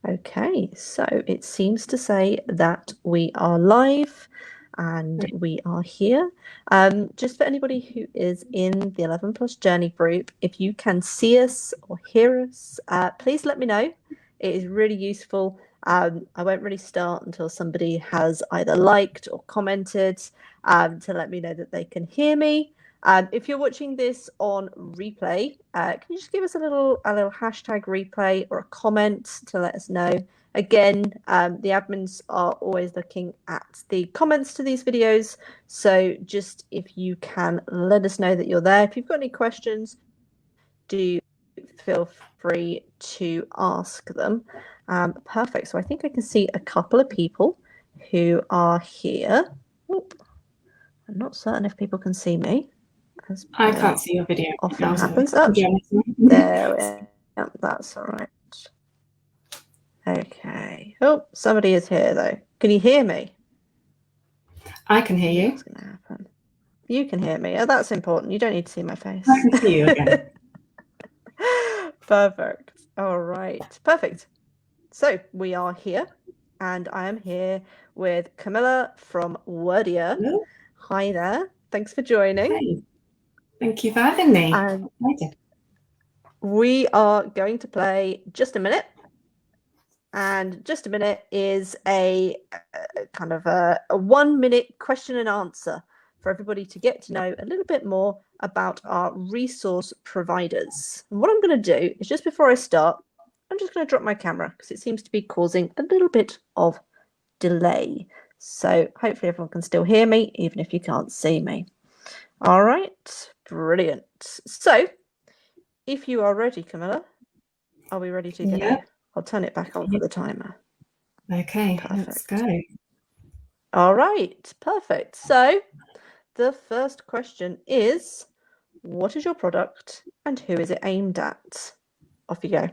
Okay, so it seems to say that we are live and we are here. Just for anybody who is in the 11 Plus Journey group, if you can see us or hear us, please let me know. It is really useful. I won't really start until somebody has either liked or commented to let me know that they can hear me. If you're watching this on replay, can you just give us a little hashtag replay or a comment to let us know? Again, the admins are always looking at the comments to these videos, so just if you can let us know that you're there. If you've got any questions, do feel free to ask them. Perfect. So I think I can see a couple of people who are here. Oop. I'm not certain if people can see me. I can't see your video. Often happens. Oh, there we are. Yep, that's all right. Okay. Oh, somebody is here though. Can you hear me? I can hear you. What's going to happen? You can hear me. Oh, that's important. You don't need to see my face. I can see you again. Perfect. All right. Perfect. So we are here, and I am here with Kamilah from Wordier. Hello. Hi there. Thanks for joining. Hi. Thank you for having me. We are going to play Just a Minute. And Just a Minute is a kind of a 1 minute question and answer for everybody to get to know a little bit more about our resource providers. And what I'm going to do is, just before I start, I'm just going to drop my camera because it seems to be causing a little bit of delay. So hopefully everyone can still hear me, even if you can't see me. All right, brilliant. So if you are ready, Kamilah, are we ready to go? Yeah. I'll turn it back on for the timer. Okay, perfect. Let's go. All right, perfect. So the first question is, what is your product and who is it aimed at? Off you go.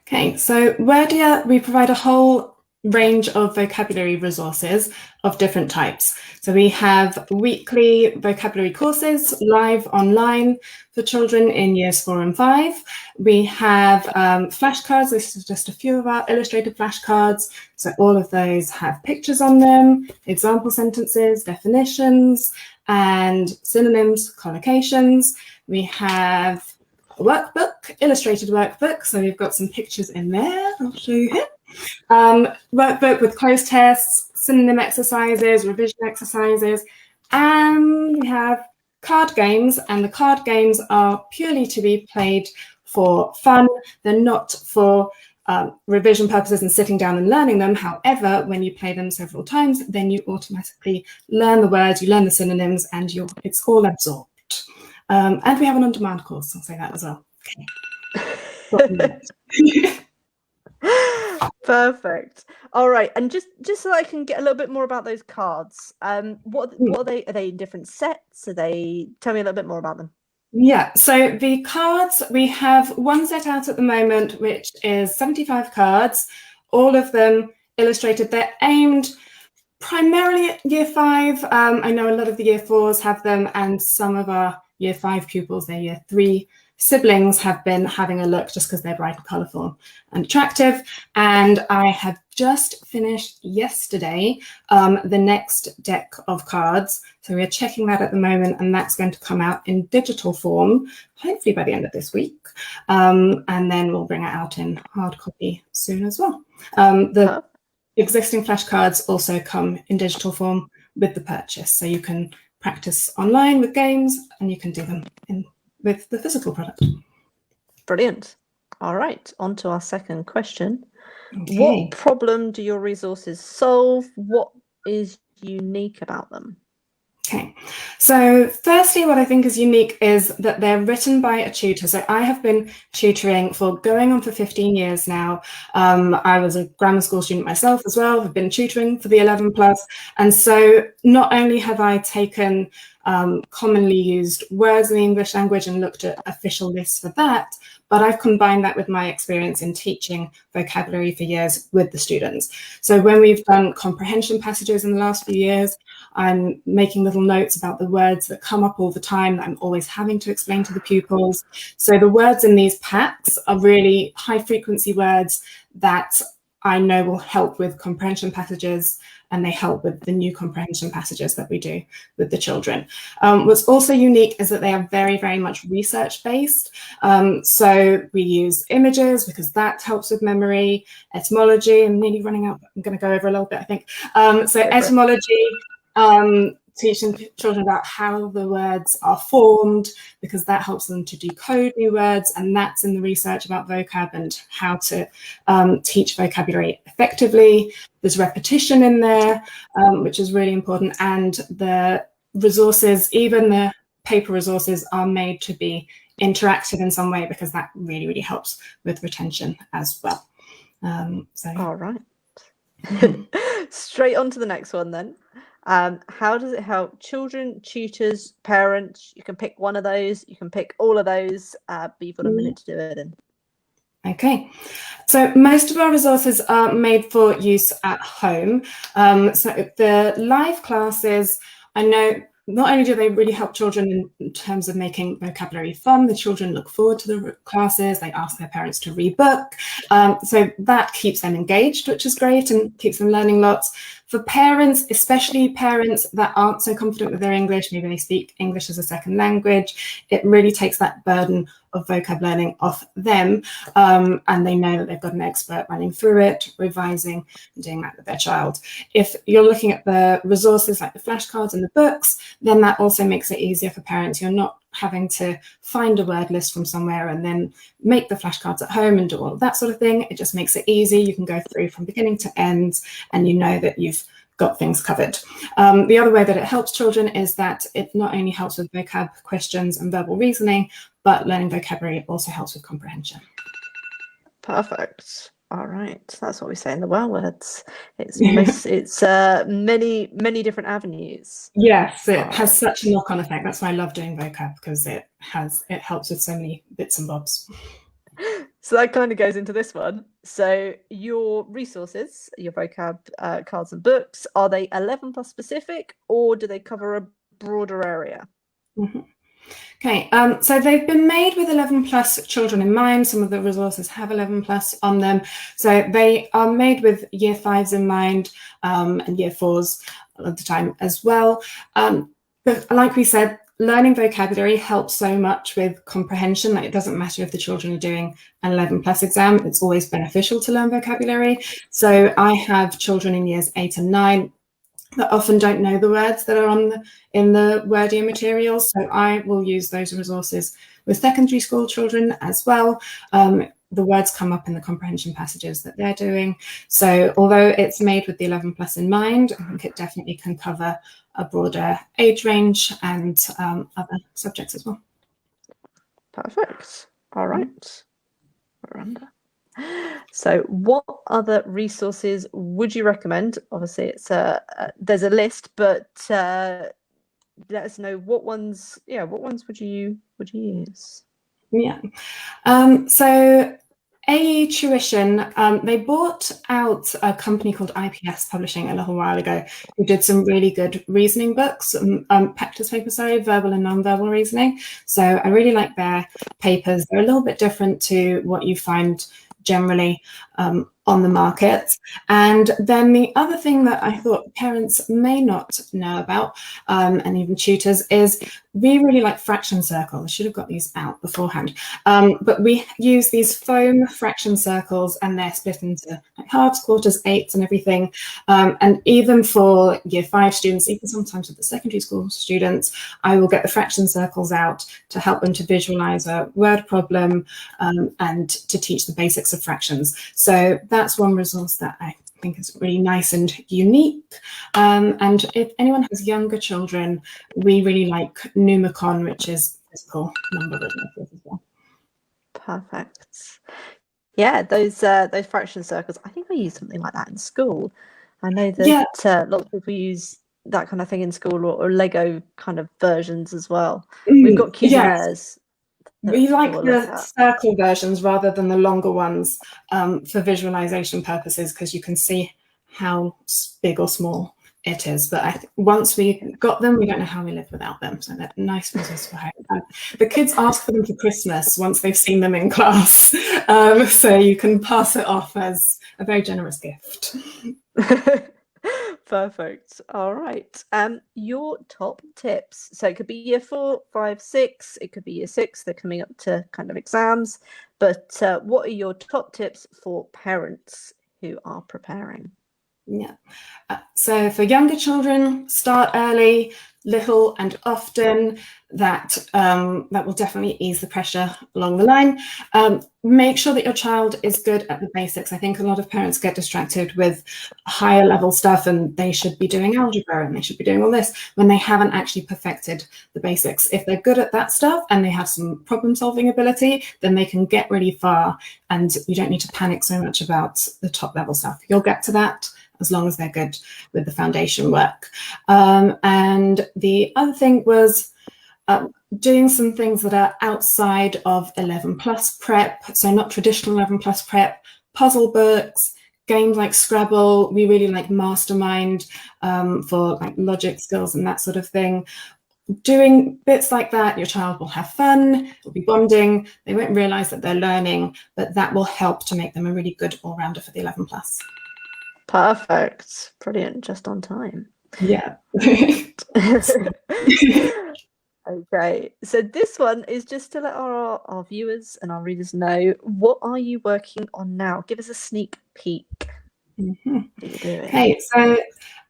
Okay, so Wordier, we provide a whole range of vocabulary resources of different types. So we have weekly vocabulary courses live online for children in years 4 and 5. We have flashcards. This is just a few of our illustrated flashcards. So all of those have pictures on them, example sentences, definitions, and synonyms, collocations. We have a workbook, illustrated workbook. So we've got some pictures in there. I'll show you here. Workbook with closed tests, synonym exercises, revision exercises, and we have card games, and the card games are purely to be played for fun. They're not for revision purposes and sitting down and learning them. However, when you play them several times, then you automatically learn the words, you learn the synonyms, and it's all absorbed. And we have an on-demand course, I'll say that as well. Okay. Perfect. All right, and just so I can get a little bit more about those cards, what are they? Are they in different sets? Tell me a little bit more about them. Yeah, so the cards, we have one set out at the moment, which is 75 cards, all of them illustrated. They're aimed primarily at year 5. I know a lot of the year 4s have them, and some of our year 5 pupils, their year 3 siblings, have been having a look just because they're bright and colourful and attractive. And I have just finished yesterday the next deck of cards. So we're checking that at the moment, and that's going to come out in digital form, hopefully by the end of this week. And then we'll bring it out in hard copy soon as well. The existing flashcards also come in digital form with the purchase. So you can practice online with games, and you can do them with the physical product. Brilliant. All right, on to our second question. Okay. What problem do your resources solve? What is unique about them? Okay, so firstly, what I think is unique is that they're written by a tutor. So I have been tutoring for going on for 15 years now. I was a grammar school student myself as well. I've been tutoring for the 11 plus. And so not only have I taken commonly used words in the English language and looked at official lists for that. But I've combined that with my experience in teaching vocabulary for years with the students. So when we've done comprehension passages in the last few years, I'm making little notes about the words that come up all the time that I'm always having to explain to the pupils. So the words in these packs are really high frequency words that I know will help with comprehension passages, and they help with the new comprehension passages that we do with the children. What's also unique is that they are very, very much research-based. So we use images because that helps with memory, etymology. I'm nearly running out. I'm going to go over a little bit, I think. So etymology, teaching children about how the words are formed, because that helps them to decode new words, and that's in the research about vocab and how to teach vocabulary effectively. There's repetition in there, which is really important, and the resources, even the paper resources, are made to be interactive in some way, because that really, really helps with retention as well. All right. Straight on to the next one then. How does it help children, tutors, parents? You can pick one of those, you can pick all of those, but you've got a minute to do it in. Okay, so most of our resources are made for use at home. So the live classes, I know not only do they really help children in terms of making vocabulary fun, the children look forward to the classes, they ask their parents to rebook. So that keeps them engaged, which is great, and keeps them learning lots. For parents, especially parents that aren't so confident with their English, maybe they speak English as a second language, it really takes that burden of vocab learning off them, and they know that they've got an expert running through it, revising and doing that with their child. If you're looking at the resources like the flashcards and the books, then that also makes it easier for parents. You're not having to find a word list from somewhere and then make the flashcards at home and do all of that sort of thing. It just makes it easy. You can go through from beginning to end, and you know that you've got things covered. The other way that it helps children is that it not only helps with vocab questions and verbal reasoning, but learning vocabulary also helps with comprehension. Perfect. All right, that's what we say in the well words. It's many different avenues. Yes, it has such a knock-on effect. That's why I love doing vocab, because it helps with so many bits and bobs. So that kind of goes into this one. So your resources, your vocab cards and books, are they 11 plus specific, or do they cover a broader area? Mm-hmm. Okay, so they've been made with 11 plus children in mind. Some of the resources have 11 plus on them. So they are made with year 5s in mind, and year 4s of the time as well. But like we said, learning vocabulary helps so much with comprehension. Like, it doesn't matter if the children are doing an 11 plus exam, it's always beneficial to learn vocabulary. So I have children in years 8 and 9 that often don't know the words that are in the Wordier materials. So I will use those resources with secondary school children as well. The words come up in the comprehension passages that they're doing. So although it's made with the 11 plus in mind, I think it definitely can cover a broader age range and other subjects as well. Perfect. All right. Miranda. So what other resources would you recommend? Obviously, it's there's a list, but let us know what ones. Yeah, what ones would you use? Yeah. So AE Tuition, they bought out a company called IPS Publishing a little while ago, who did some really good reasoning books, practice papers, verbal and non-verbal reasoning. So I really like their papers. They're a little bit different to what you find generally on the market. And then the other thing that I thought parents may not know about, and even tutors, is we really like fraction circles. I should have got these out beforehand. But we use these foam fraction circles, and they're split into like halves, quarters, eighths, and everything. And even for year 5 students, even sometimes with the secondary school students, I will get the fraction circles out to help them to visualize a word problem and to teach the basics of fractions. So that's one resource that I think is really nice and unique. And if anyone has younger children, we really like Numicon, which is physical number resources as well. Perfect. Yeah, those fraction circles. I think I used something like that in school. I know that lots of people use that kind of thing in school, or Lego kind of versions as well? We've got questionnaires. We like the circle versions rather than the longer ones for visualization purposes, because you can see how big or small it is. But once we got them, we don't know how we live without them. So they're nice resource for home. The kids ask for them for Christmas once they've seen them in class. So you can pass it off as a very generous gift. Perfect. All right. Your top tips. So it could be year 4, 5, 6. It could be year 6. They're coming up to kind of exams. But what are your top tips for parents who are preparing? Yeah. So for younger children, start early, little and often. That will definitely ease the pressure along the line. Make sure that your child is good at the basics. I think a lot of parents get distracted with higher level stuff, and they should be doing algebra and they should be doing all this when they haven't actually perfected the basics. If they're good at that stuff and they have some problem solving ability, then they can get really far, and you don't need to panic so much about the top level stuff. You'll get to that as long as they're good with the foundation work. And the other thing was doing some things that are outside of 11 plus prep, so not traditional 11 plus prep, puzzle books, games like Scrabble. We really like Mastermind for like logic skills and that sort of thing. Doing bits like that, your child will have fun, it'll be bonding, they won't realize that they're learning, but that will help to make them a really good all-rounder for the 11 plus. Perfect. Brilliant. Just on time. Yeah. Okay, so this one is just to let our viewers and our readers know, what are you working on now? Give us a sneak peek. Mm-hmm. What are you doing? Okay, so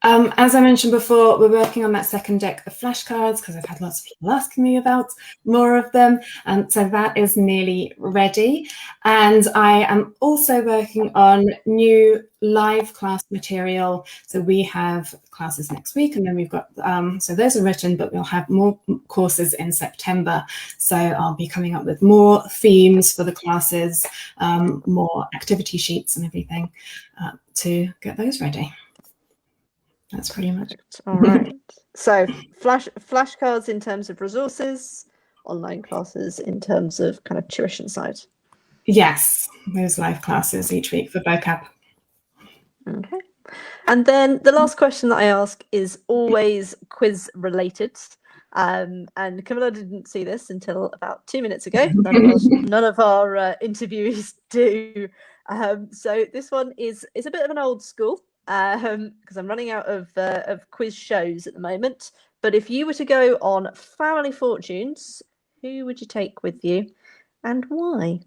as I mentioned before, we're working on that second deck of flashcards because I've had lots of people asking me about more of them. So that is nearly ready. And I am also working on new live class material. So we have classes next week, and then we've got, so those are written, but we'll have more courses in September. So I'll be coming up with more themes for the classes, more activity sheets and everything to get those ready. That's pretty much it. All right. So flashcards in terms of resources, online classes in terms of kind of tuition side. Yes, those live classes each week for vocab. Okay. And then the last question that I ask is always quiz related. And Kamilah didn't see this until about 2 minutes ago. None of our interviewees do. So this one is a bit of an old school, because I'm running out of quiz shows at the moment. But if you were to go on Family Fortunes, who would you take with you and why?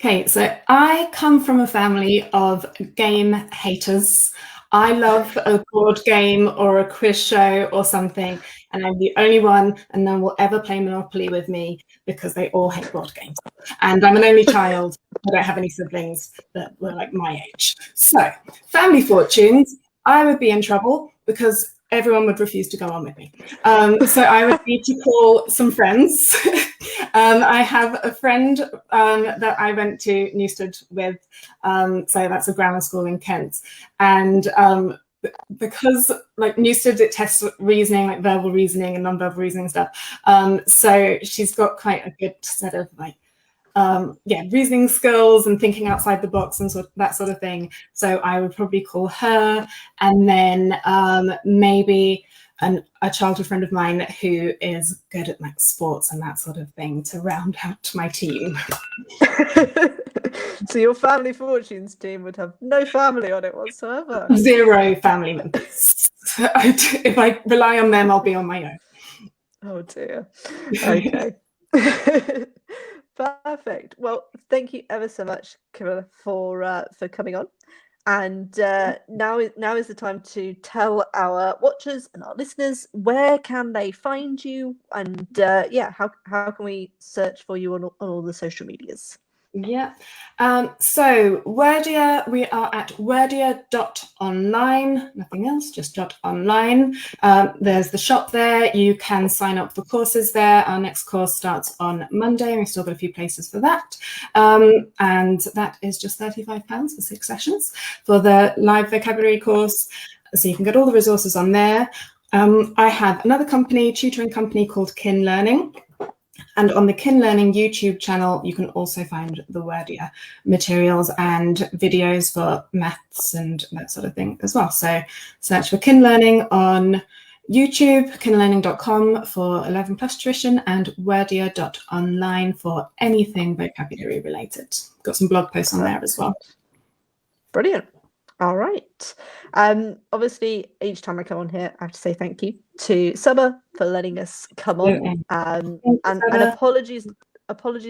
Okay, so I come from a family of game haters. I love a board game or a quiz show or something, and I'm the only one, and no one will ever play Monopoly with me because they all hate board games. And I'm an only child. I don't have any siblings that were like my age. So, Family Fortunes, I would be in trouble because everyone would refuse to go on with me. So I would need to call some friends. I have a friend that I went to Newstead with, so that's a grammar school in Kent. And because like Newstead, it tests reasoning, like verbal reasoning and non-verbal reasoning stuff. So she's got quite a good set of like, reasoning skills and thinking outside the box and that sort of thing. So I would probably call her, and then maybe a childhood friend of mine who is good at like sports and that sort of thing to round out my team. So your Family Fortunes team would have no family on it whatsoever. 0 family members. If I rely on them, I'll be on my own. Oh dear. Okay. Perfect. Well, thank you ever so much, Kamilah, for coming on. And now is the time to tell our watchers and our listeners, where can they find you, and how can we search for you on all the social medias? Yeah. So Wordier, we are at wordier.online, nothing else, just .online. There's the shop there. You can sign up for courses there. Our next course starts on Monday, and we've still got a few places for that. And that is just £35 for 6 sessions for the live vocabulary course. So you can get all the resources on there. I have another tutoring company called Kin Learning. And on the Kin Learning YouTube channel, you can also find the Wordier materials and videos for maths and that sort of thing as well. So search for Kin Learning on YouTube, kinlearning.com for 11 plus tuition, and wordier.online for anything vocabulary related. Got some blog posts on there as well. Brilliant. All right. Obviously, each time I come on here, I have to say thank you to Summer for letting us come on. And apologies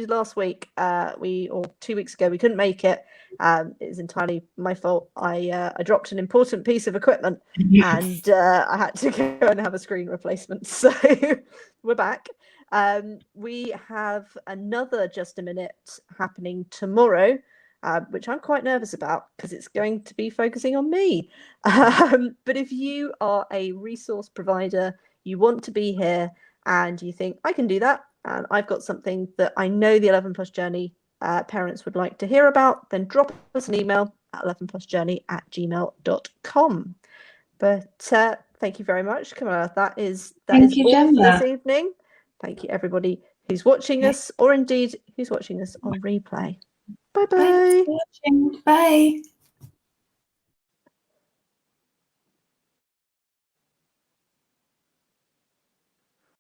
last week. Or 2 weeks ago, we couldn't make it. It was entirely my fault. I dropped an important piece of equipment, and I had to go and have a screen replacement. So we're back. We have another Just a Minute happening tomorrow. Which I'm quite nervous about because it's going to be focusing on me. But if you are a resource provider, you want to be here and you think, I can do that, and I've got something that I know the 11 Plus Journey parents would like to hear about, then drop us an email at 11plusjourney@gmail.com. But thank you very much, Kamilah. That is all for this evening. Thank you, everybody who's watching us, or indeed who's watching us on replay. Bye-bye. Thanks for watching. Bye.